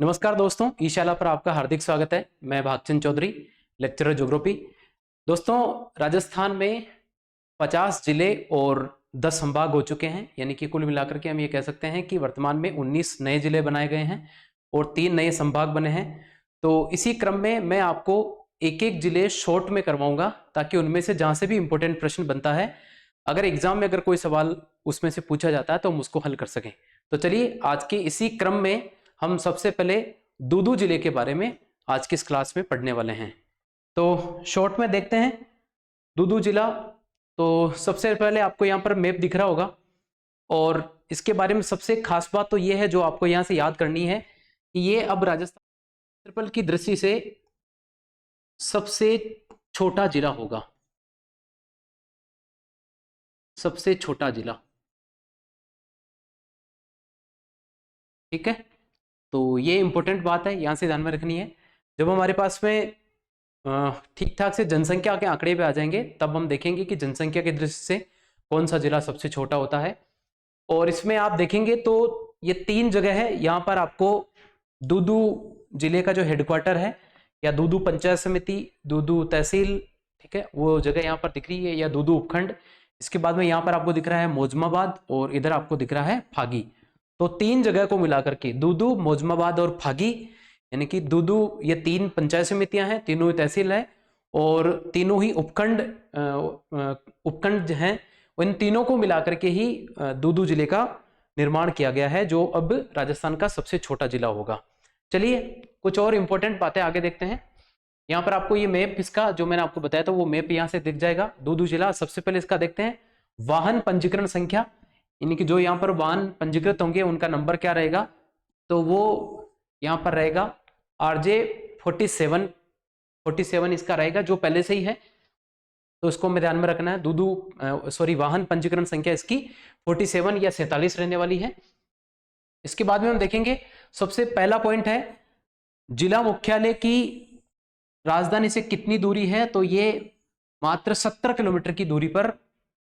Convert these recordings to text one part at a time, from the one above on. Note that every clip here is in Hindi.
नमस्कार दोस्तों, ई शाला पर आपका हार्दिक स्वागत है। मैं भागचंद चौधरी, लेक्चरर ज्योग्राफी। दोस्तों, राजस्थान में 50 जिले और 10 संभाग हो चुके हैं, यानी कि कुल मिलाकर के हम ये कह सकते हैं कि वर्तमान में 19 नए जिले बनाए गए हैं और 3 नए संभाग बने हैं। तो इसी क्रम में मैं आपको एक एक जिले शॉर्ट में करवाऊंगा, ताकि उनमें से जहाँ से भी इंपॉर्टेंट प्रश्न बनता है, अगर एग्जाम में अगर कोई सवाल उसमें से पूछा जाता है तो हम उसको हल कर सकें। तो चलिए, आज के इसी क्रम में हम सबसे पहले दूदू जिले के बारे में आज की इस क्लास में पढ़ने वाले हैं। तो शॉर्ट में देखते हैं दूदू जिला। तो सबसे पहले आपको यहाँ पर मैप दिख रहा होगा, और इसके बारे में सबसे खास बात तो ये है जो आपको यहाँ से याद करनी है कि ये अब राजस्थान क्षेत्रफल की दृष्टि से सबसे छोटा जिला होगा। सबसे छोटा जिला, ठीक है। तो ये इंपॉर्टेंट बात है, यहां से ध्यान में रखनी है। जब हमारे पास में ठीक ठाक से जनसंख्या के आंकड़े पे आ जाएंगे, तब हम देखेंगे कि जनसंख्या की दृष्टि से कौन सा जिला सबसे छोटा होता है। और इसमें आप देखेंगे तो ये 3 जगह है। यहाँ पर आपको दूदू जिले का जो हेडक्वार्टर है, या दूदू पंचायत समिति, दूदू तहसील, ठीक है, वो जगह यहाँ पर दिख रही है, या दूदू उपखंड। इसके बाद में यहाँ पर आपको दिख रहा है मोजमाबाद, और इधर आपको दिख रहा है फागी। तो 3 जगह को मिलाकर के दूदू, मोजमाबाद और फागी, यानी कि दूदू, ये 3 पंचायत समितियां हैं, तीनों ही तहसील है, और तीनों ही उपखंड हैं। इन तीनों को मिलाकर के ही दूदू जिले का निर्माण किया गया है, जो अब राजस्थान का सबसे छोटा जिला होगा। चलिए, कुछ और इंपॉर्टेंट बातें आगे देखते हैं। यहाँ पर आपको ये मैप, इसका जो मैंने आपको बताया था वो मैप यहाँ से दिख जाएगा। दूदू जिला, सबसे पहले इसका देखते हैं वाहन पंजीकरण संख्या, यानी कि जो यहाँ पर वाहन पंजीकृत होंगे उनका नंबर क्या रहेगा, तो वो यहाँ पर रहेगा RJ 47 इसका रहेगा, जो पहले से ही है, तो इसको हमें ध्यान में रखना है। वाहन पंजीकरण संख्या इसकी 47 या 47 रहने वाली है। इसके बाद में हम देखेंगे, सबसे पहला पॉइंट है जिला मुख्यालय की राजधानी से कितनी दूरी है, तो ये मात्र 70 किलोमीटर की दूरी पर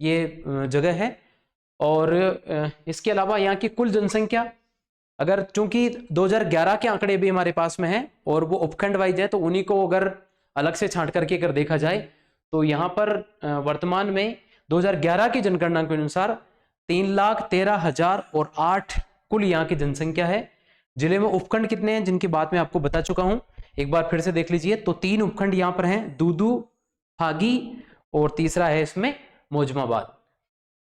ये जगह है। और इसके अलावा यहाँ की कुल जनसंख्या, अगर चूंकि 2011 के आंकड़े भी हमारे पास में है और वो उपखंड वाइज है, तो उन्हीं को अगर अलग से छांट करके अगर देखा जाए, तो यहाँ पर वर्तमान में 2011 की जनगणना के अनुसार 3,13,008 कुल यहाँ की जनसंख्या है। जिले में उपखंड कितने हैं, जिनकी बात मैं आपको बता चुका हूं, एक बार फिर से देख लीजिए। तो 3 उपखंड यहाँ पर हैं, दूदू, फागी, और तीसरा है इसमें मोजमाबाद।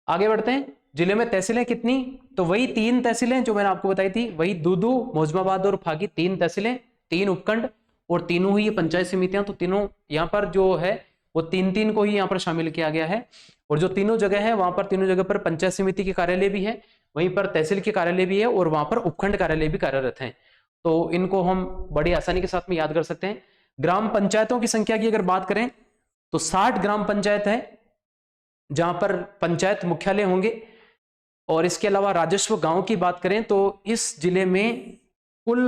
आगे बढ़ते हैं, जिले में तहसीलें कितनी, तो वही 3 तहसीलें जो मैंने आपको बताई थी, वही दूदू, मोजमाबाद और फागी, 3 तहसीलें, 3 उपखंड, और तीनों ही ये पंचायत समितियां। तो तीनों यहाँ पर जो है वो 3-3 को ही यहाँ पर शामिल किया गया है। और जो तीनों जगह है, वहां पर तीनों जगह पर पंचायत समिति के कार्यालय भी है, वहीं पर तहसील के कार्यालय भी है, और वहां पर उपखंड कार्यालय भी कार्यरत है। तो इनको हम बड़ी आसानी के साथ में याद कर सकते हैं। ग्राम पंचायतों की संख्या की अगर बात करें, तो 60 ग्राम पंचायत है जहां पर पंचायत मुख्यालय होंगे। और इसके अलावा राजस्व गांव की बात करें, तो इस जिले में कुल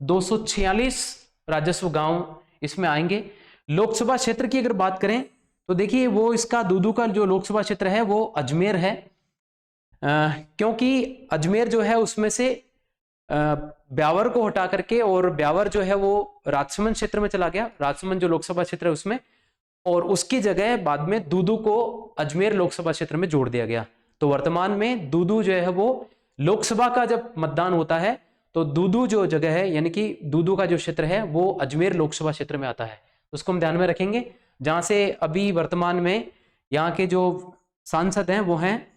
246 राजस्व गांव इसमें आएंगे। लोकसभा क्षेत्र की अगर बात करें, तो देखिए वो इसका दूदू का जो लोकसभा क्षेत्र है वो अजमेर है, क्योंकि अजमेर जो है उसमें से ब्यावर को हटा करके, और ब्यावर जो है वो राजसमंद क्षेत्र में चला गया, राजसमंद जो लोकसभा क्षेत्र है उसमें, और उसकी जगह बाद में दूदू को अजमेर लोकसभा क्षेत्र में जोड़ दिया गया। तो वर्तमान में दूदू जो है वो लोकसभा का जब मतदान होता है, तो दूदू जो जगह है, यानी कि दूदू का जो क्षेत्र है वो अजमेर लोकसभा क्षेत्र में आता है। उसको हम ध्यान में रखेंगे। जहां से अभी वर्तमान में यहाँ के जो सांसद हैं वो हैं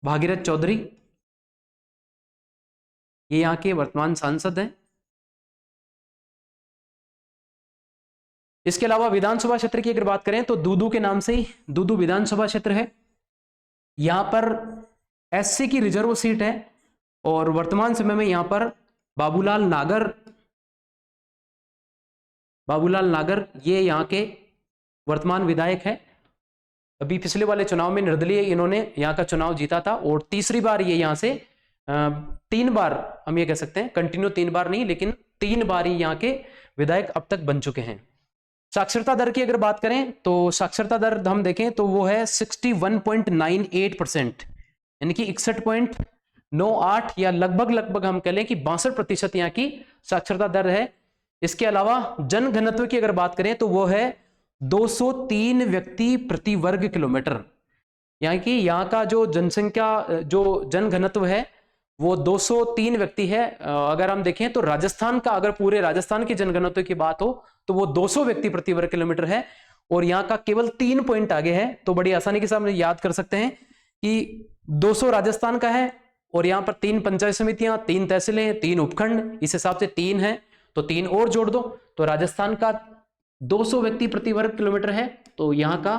भागीरथ चौधरी, ये यहाँ के वर्तमान सांसद हैं। इसके अलावा विधानसभा क्षेत्र की अगर बात करें, तो दूदू के नाम से ही दूदू विधानसभा क्षेत्र है। यहां पर SC की रिजर्व सीट है, और वर्तमान समय में यहां पर बाबूलाल नागर ये यहाँ के वर्तमान विधायक है। अभी पिछले वाले चुनाव में निर्दलीय इन्होंने यहाँ का चुनाव जीता था, और तीसरी बार ये यहाँ से 3 बार हम ये कह सकते हैं, कंटिन्यू 3 बार नहीं, लेकिन 3 बार ही यहाँ के विधायक अब तक बन चुके हैं। साक्षरता दर की अगर बात करें, तो साक्षरता दर हम देखें तो वो है 61.98%, यानी कि 61 98 या लगभग हम कह लें कि 62% यहाँ की साक्षरता दर है। इसके अलावा जनघनत्व की अगर बात करें तो वो है 203 व्यक्ति प्रति वर्ग किलोमीटर, यानी कि यहाँ का जो जनसंख्या जो जनघनत्व है वो 203 व्यक्ति है। अगर हम देखें तो राजस्थान का, अगर पूरे राजस्थान के जनघनत्व की बात हो तो वो 200 व्यक्ति प्रति वर्ग किलोमीटर है, और यहाँ का केवल 3 पॉइंट आगे है। तो बड़ी आसानी के साथ हम याद कर सकते हैं कि 200 राजस्थान का है, और यहाँ पर 3 पंचायत समितियां, 3 तहसीलें, 3 उपखंड, इस हिसाब से 3 है, तो 3 और जोड़ दो, तो राजस्थान का 200 व्यक्ति प्रति वर्ग किलोमीटर है, तो यहाँ का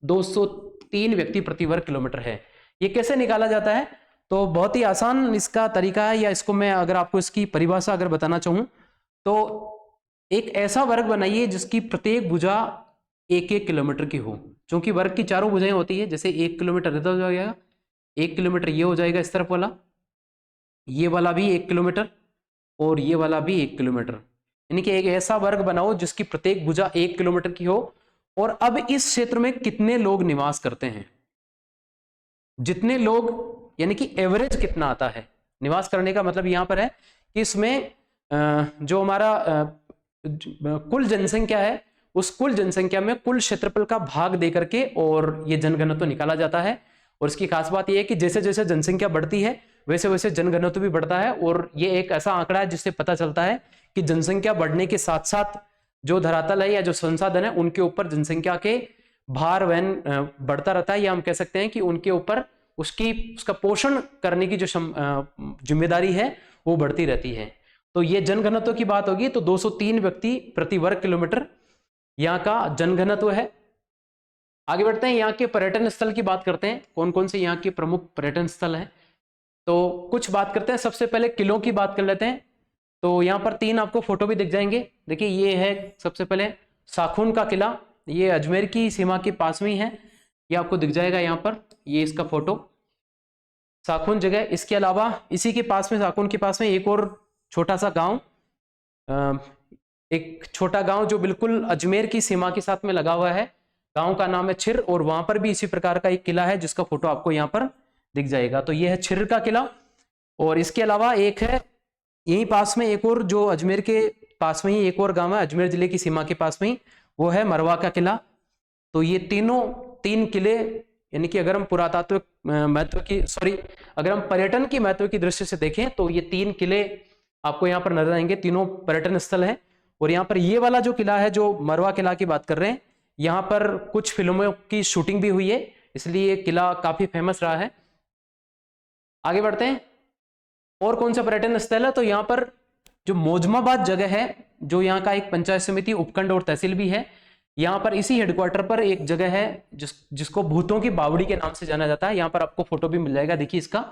203 व्यक्ति प्रति वर्ग किलोमीटर है। ये कैसे निकाला जाता है? तो बहुत ही आसान इसका तरीका है, या इसको मैं अगर आपको इसकी परिभाषा अगर बताना चाहूं तो एक ऐसा वर्ग बनाइए जिसकी प्रत्येक भुजा 1-1 किलोमीटर की हो। चूंकि वर्ग की चारों भुजाएं होती है, जैसे 1 किलोमीटर इधर हो जाएगा, 1 किलोमीटर ये हो जाएगा इस तरफ वाला, ये वाला भी 1 किलोमीटर, और ये वाला भी 1 किलोमीटर, यानी कि एक ऐसा वर्ग बनाओ जिसकी प्रत्येक भुजा 1 किलोमीटर की हो। और अब इस क्षेत्र में कितने लोग निवास करते हैं, जितने लोग, यानी कि एवरेज कितना आता है। निवास करने का मतलब यहां पर है कि इसमें जो हमारा कुल जनसंख्या है, उस कुल जनसंख्या में कुल क्षेत्रफल का भाग दे करके और ये जनघनत्व निकाला जाता है। और इसकी खास बात यह है कि जैसे जैसे जनसंख्या बढ़ती है वैसे वैसे जनघनत्व भी बढ़ता है, और ये एक ऐसा आंकड़ा है जिससे पता चलता है कि जनसंख्या बढ़ने के साथ साथ जो धरातल है या जो संसाधन है उनके ऊपर जनसंख्या के भार वहन बढ़ता रहता है, या हम कह सकते हैं कि उनके ऊपर उसका पोषण करने की जो जिम्मेदारी है वो बढ़ती रहती है। तो ये जनघनत्व की बात होगी, तो 203 व्यक्ति प्रति वर्ग किलोमीटर यहाँ का जनघनत्व है। आगे बढ़ते हैं, यहाँ के पर्यटन स्थल की बात करते हैं, कौन कौन से यहाँ के प्रमुख पर्यटन स्थल हैं। तो कुछ बात करते हैं, सबसे पहले किलों की बात कर लेते हैं। तो यहाँ पर 3 आपको फोटो भी दिख जाएंगे। देखिए ये है सबसे पहले साखून का किला, ये अजमेर की सीमा के पास में ही है, ये आपको दिख जाएगा यहाँ पर, ये इसका फोटो साखून जगह। इसके अलावा इसी के पास में, साखून के पास में एक और छोटा सा गांव, एक छोटा गांव जो बिल्कुल अजमेर की सीमा के साथ में लगा हुआ है, गांव का नाम है छिर, और वहां पर भी इसी प्रकार का एक किला है जिसका फोटो आपको यहाँ पर दिख जाएगा। तो ये है छिर का किला। और इसके अलावा एक है यहीं पास में एक और, जो अजमेर के पास में ही एक और गांव है अजमेर जिले की सीमा के पास में ही, वो है मरवा का किला। तो ये 3 किले, यानी कि अगर हम पुरातात्विक महत्व की, अगर हम पर्यटन की महत्व की दृष्टि से देखें तो ये 3 किले आपको यहाँ पर नजर आएंगे, तीनों पर्यटन स्थल है। और यहाँ पर ये वाला जो किला है, जो मरवा किला की बात कर रहे हैं, यहाँ पर कुछ फिल्मों की शूटिंग भी हुई है, इसलिए किला काफी फेमस रहा है। आगे बढ़ते हैं, और कौन सा पर्यटन स्थल है, तो यहाँ पर जो मोजमाबाद जगह है, जो यहाँ का एक पंचायत समिति, उपखंड और तहसील भी है, यहाँ पर इसी हेडक्वार्टर पर एक जगह है जिसको भूतों की बावड़ी के नाम से जाना जाता है। यहाँ पर आपको फोटो भी मिल जाएगा, देखिए इसका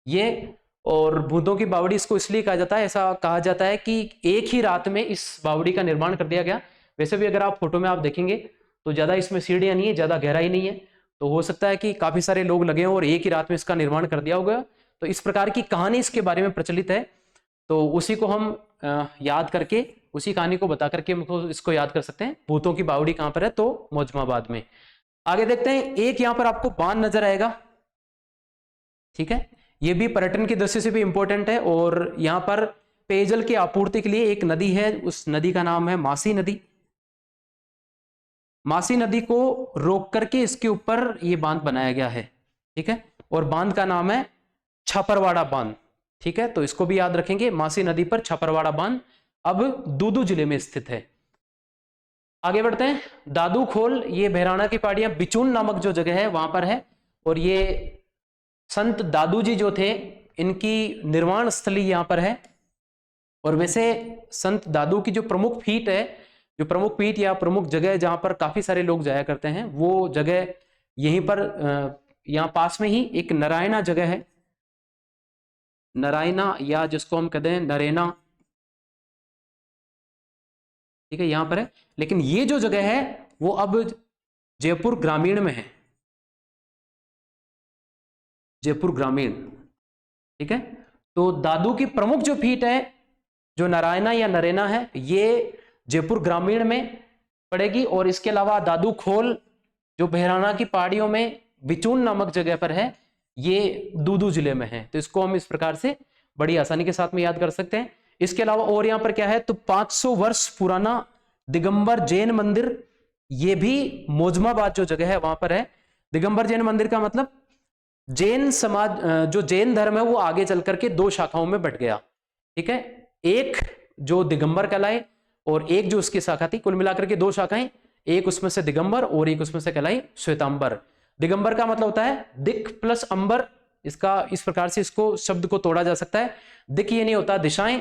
ये। और भूतों की बावड़ी इसको इसलिए कहा जाता है, ऐसा कहा जाता है कि एक ही रात में इस बावड़ी का निर्माण कर दिया गया। वैसे भी अगर आप फोटो में आप देखेंगे तो ज्यादा इसमें सीढ़ियां नहीं है, ज्यादा गहराई नहीं है, तो हो सकता है कि काफी सारे लोग लगे हों और एक ही रात में इसका निर्माण कर दिया होगा। तो इस प्रकार की कहानी इसके बारे में प्रचलित है, तो उसी को हम याद करके, उसी कहानी को बता करके हमको इसको याद कर सकते हैं। भूतों की बावड़ी कहां पर है, तो मोजमाबाद में। आगे देखते हैं, एक यहाँ पर आपको बांध नजर आएगा, ठीक है, ये भी पर्यटन की दृष्टि से भी इंपॉर्टेंट है। और यहाँ पर पेयजल की आपूर्ति के लिए एक नदी है, उस नदी का नाम है मासी नदी। मासी नदी को रोक करके इसके ऊपर ये बांध बनाया गया है, ठीक है, और बांध का नाम है छापरवाड़ा बांध, ठीक है। तो इसको भी याद रखेंगे, मासी नदी पर छापरवाड़ा बांध अब दूदू जिले में स्थित है। आगे बढ़ते हैं, दादू खोल, ये बहराना की पहाड़ियां, बिचून नामक जो जगह है वहां पर है। और ये संत दादू जी जो थे, इनकी निर्वाण स्थली यहां पर है। और वैसे संत दादू की जो प्रमुख फीट है, जो प्रमुख पीठ या प्रमुख जगह जहां पर काफी सारे लोग जाया करते हैं, वो जगह यहीं पर यहाँ पास में ही एक नारायणा जगह है, नारायणा या जिसको हम कहते हैं नरेना, ठीक है, यहां पर है। लेकिन ये जो जगह है वो अब जयपुर ग्रामीण में है, जयपुर ग्रामीण, ठीक है। तो दादू की प्रमुख जो फीट है, जो नारायणा या नरेना है, ये जयपुर ग्रामीण में पड़ेगी। और इसके अलावा दादू खोल जो बहराना की पहाड़ियों में बिचून नामक जगह पर है, ये दूदू जिले में है। तो इसको हम इस प्रकार से बड़ी आसानी के साथ में याद कर सकते हैं। इसके अलावा और यहां पर क्या है, तो 500 वर्ष पुराना दिगंबर जैन मंदिर, ये भी मौजमाबाद जो जगह है वहां पर है। दिगंबर जैन मंदिर का मतलब जैन समाज, जो जैन धर्म है वो आगे चल करके 2 शाखाओं में बट गया, ठीक है। एक जो दिगंबर कहलाए और एक जो उसकी शाखा थी, कुल मिलाकर के 2 शाखाएं, एक उसमें से दिगंबर और एक उसमें से कहलाई श्वेतांबर। दिगंबर का मतलब होता है दिक प्लस अंबर, इसका इस प्रकार से इसको शब्द को तोड़ा जा सकता है। दिक ये नहीं होता दिशाएं,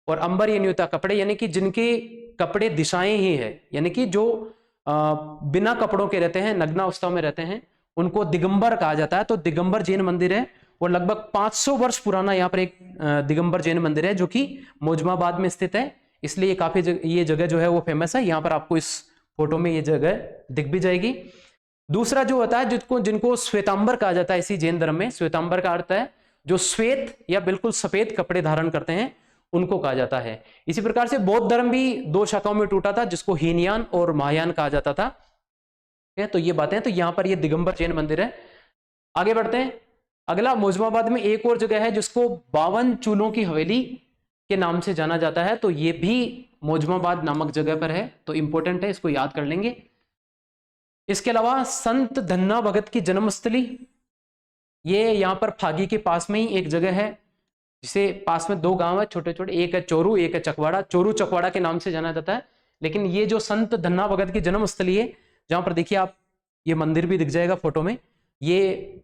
और अंबर ये नहीं होता कपड़े, यानी कि जिनके कपड़े दिशाएं ही है, यानी कि जो बिना कपड़ों के रहते हैं, नग्नावस्था में रहते हैं, उनको दिगंबर कहा जाता है। तो दिगंबर जैन मंदिर है और लगभग 500 वर्ष पुराना यहाँ पर एक दिगंबर जैन मंदिर है जो कि मौजमाबाद में स्थित है। इसलिए ये काफी ये जगह जो है वो फेमस है। यहाँ पर आपको इस फोटो में ये जगह दिख भी जाएगी। दूसरा जो होता है जिनको श्वेतांबर कहा जाता है, इसी जैन धर्म में श्वेतांबर का अर्थ है जो श्वेत या बिल्कुल सफेद कपड़े धारण करते हैं, उनको कहा जाता है। इसी प्रकार से बौद्ध धर्म भी 2 शाखाओं में टूटा था, जिसको हीनयान और महायान कहा जाता था। तो ये बातें हैं। तो यहां पर ये दिगंबर जैन मंदिर है। आगे बढ़ते हैं। अगला, मौजमाबाद में एक और जगह है जिसको 52 चूलों की हवेली के नाम से जाना जाता है। तो ये भी मौजमाबाद नामक जगह पर है, तो इंपॉर्टेंट है, इसको याद कर लेंगे। इसके अलावा संत धन्ना भगत की जन्मस्थली, ये यहां पर फागी के पास में ही एक जगह है, जिसे पास में 2 गांव है छोटे छोटे, एक है चोरू, एक है चकवाड़ा। चोरू चकवाड़ा के नाम से जाना जाता है। लेकिन ये जो संत धन्ना भगत की जन्मस्थली है, जहां पर देखिए आप, ये मंदिर भी दिख जाएगा फोटो में, ये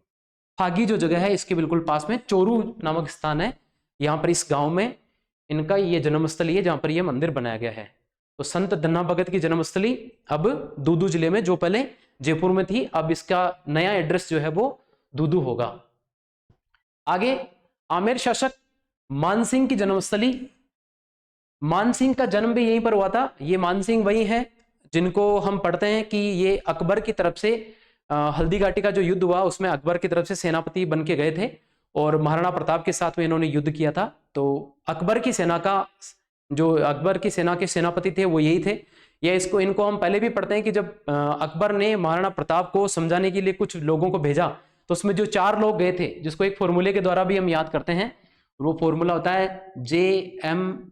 फागी जो जगह है इसके बिल्कुल पास में चोरू नामक स्थान है। यहाँ पर इस गांव में इनका ये जन्मस्थली है जहां पर ये मंदिर बनाया गया है। तो संत धन्ना भगत की जन्मस्थली अब दूदू जिले में, जो पहले जयपुर में थी, अब इसका नया एड्रेस जो है वो दूदू होगा। आगे, आमेर शासक मानसिंह की जन्मस्थली। मानसिंह का जन्म भी यहीं पर हुआ था। ये मानसिंह वही है जिनको हम पढ़ते हैं कि ये अकबर की तरफ से हल्दी घाटी का जो युद्ध हुआ उसमें अकबर की तरफ से सेनापति बन के गए थे और महाराणा प्रताप के साथ में इन्होंने युद्ध किया था। तो अकबर की सेना का जो अकबर की सेना के सेनापति थे वो यही थे। या इनको हम पहले भी पढ़ते हैं कि जब अकबर ने महाराणा प्रताप को समझाने के लिए कुछ लोगों को भेजा, तो उसमें जो 4 लोग गए थे, जिसको एक फॉर्मूले के द्वारा भी हम याद करते हैं, वो फॉर्मूला होता है JMBT।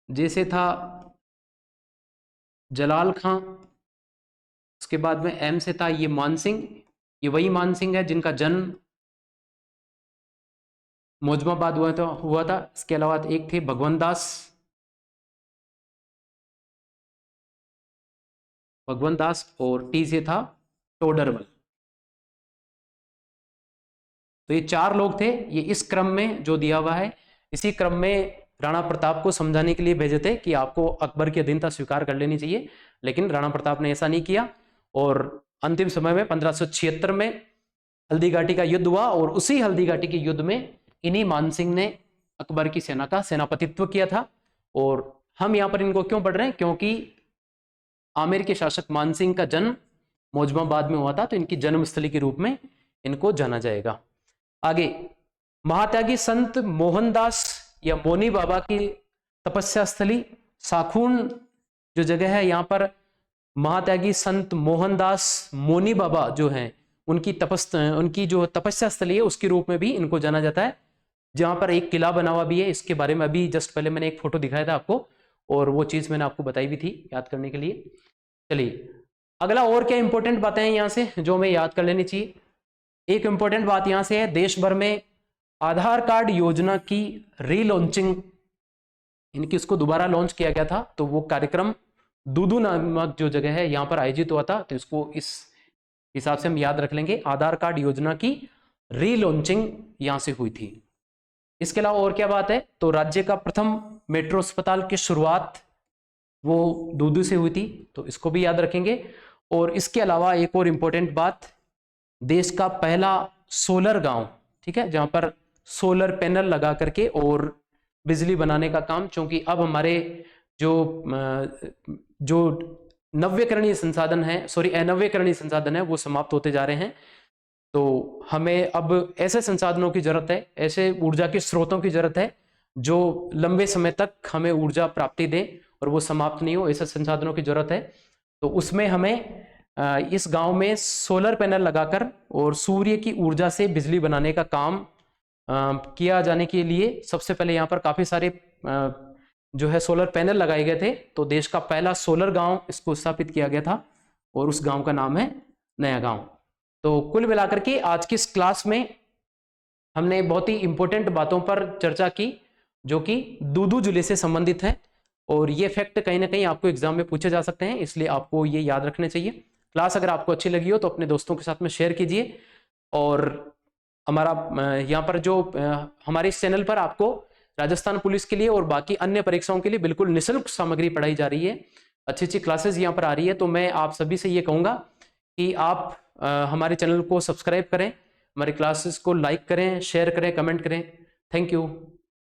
जैसे था जलाल खां, उसके बाद में M से था ये मानसिंह, ये वही मानसिंह है जिनका जन्म मौजमाबाद हुआ था। इसके अलावा एक थे भगवंत दास और T से था टोडरमल। तो ये 4 लोग थे, ये इस क्रम में जो दिया हुआ है, इसी क्रम में राणा प्रताप को समझाने के लिए भेजे थे कि आपको अकबर की अधीनता स्वीकार कर लेनी चाहिए। लेकिन राणा प्रताप ने ऐसा नहीं किया और अंतिम समय में 1576 में हल्दी घाटी का युद्ध हुआ और उसी हल्दी घाटी के युद्ध में इन्हीं मानसिंह ने अकबर की सेना का सेनापतित्व किया था। और हम यहाँ पर इनको क्यों पढ़ रहे हैं, क्योंकि आमेर के शासक मानसिंह का जन्म मौजमाबाद में हुआ था, तो इनकी जन्मस्थली के रूप में इनको जाना जाएगा। आगे, महात्यागी संत मोहनदास या मोनी बाबा की तपस्या स्थली साखून जो जगह है, यहाँ पर महात्यागी संत मोहनदास मोनी बाबा जो हैं उनकी जो तपस्या स्थली है उसके रूप में भी इनको जाना जाता है। जहां पर एक किला बना हुआ भी है, इसके बारे में अभी जस्ट पहले मैंने एक फोटो दिखाया था आपको और वो चीज मैंने आपको बताई भी थी याद करने के लिए। चलिए, अगला और क्या इंपॉर्टेंट बातें हैं यहाँ से जो हमें याद कर लेनी चाहिए। एक इंपॉर्टेंट बात यहाँ से है, देश भर में आधार कार्ड योजना की रीलॉन्चिंग, इनकी उसको दोबारा लॉन्च किया गया था। तो वो कार्यक्रम दूदू नामक जो जगह है यहाँ पर आयोजित हुआ था। तो इसको इस हिसाब से हम याद रख लेंगे, आधार कार्ड योजना की रीलॉन्चिंग यहाँ से हुई थी। इसके अलावा और क्या बात है, तो राज्य का प्रथम मेट्रो अस्पताल की शुरुआत वो दूदू से हुई थी, तो इसको भी याद रखेंगे। और इसके अलावा एक और इंपॉर्टेंट बात, देश का पहला सोलर गांव, ठीक है, जहां पर सोलर पैनल लगा करके और बिजली बनाने का काम, क्योंकि अब हमारे जो नव्यकरणीय संसाधन है, अनव्यकरणीय संसाधन है, वो समाप्त होते जा रहे हैं। तो हमें अब ऐसे संसाधनों की जरूरत है, ऐसे ऊर्जा के स्रोतों की जरूरत है जो लंबे समय तक हमें ऊर्जा प्राप्ति दें और वो समाप्त नहीं हो, ऐसे संसाधनों की जरूरत है। तो उसमें हमें इस गांव में सोलर पैनल लगाकर और सूर्य की ऊर्जा से बिजली बनाने का काम किया जाने के लिए सबसे पहले यहाँ पर काफ़ी सारे जो है सोलर पैनल लगाए गए थे। तो देश का पहला सोलर गांव इसको स्थापित किया गया था और उस गांव का नाम है नया गांव। तो कुल मिलाकर के आज की इस क्लास में हमने बहुत ही इंपॉर्टेंट बातों पर चर्चा की जो कि दूदू जिले से संबंधित है, और ये फैक्ट कहीं ना कहीं आपको एग्जाम में पूछे जा सकते हैं, इसलिए आपको ये याद रखने चाहिए। क्लास अगर आपको अच्छी लगी हो तो अपने दोस्तों के साथ में शेयर कीजिए, और हमारा यहाँ पर जो हमारे इस चैनल पर आपको राजस्थान पुलिस के लिए और बाकी अन्य परीक्षाओं के लिए बिल्कुल निःशुल्क सामग्री पढ़ाई जा रही है, अच्छी अच्छी क्लासेस यहाँ पर आ रही है। तो मैं आप सभी से ये कहूँगा कि आप हमारे चैनल को सब्सक्राइब करें, हमारी क्लासेस को लाइक करें, शेयर करें, कमेंट करें। Thank you.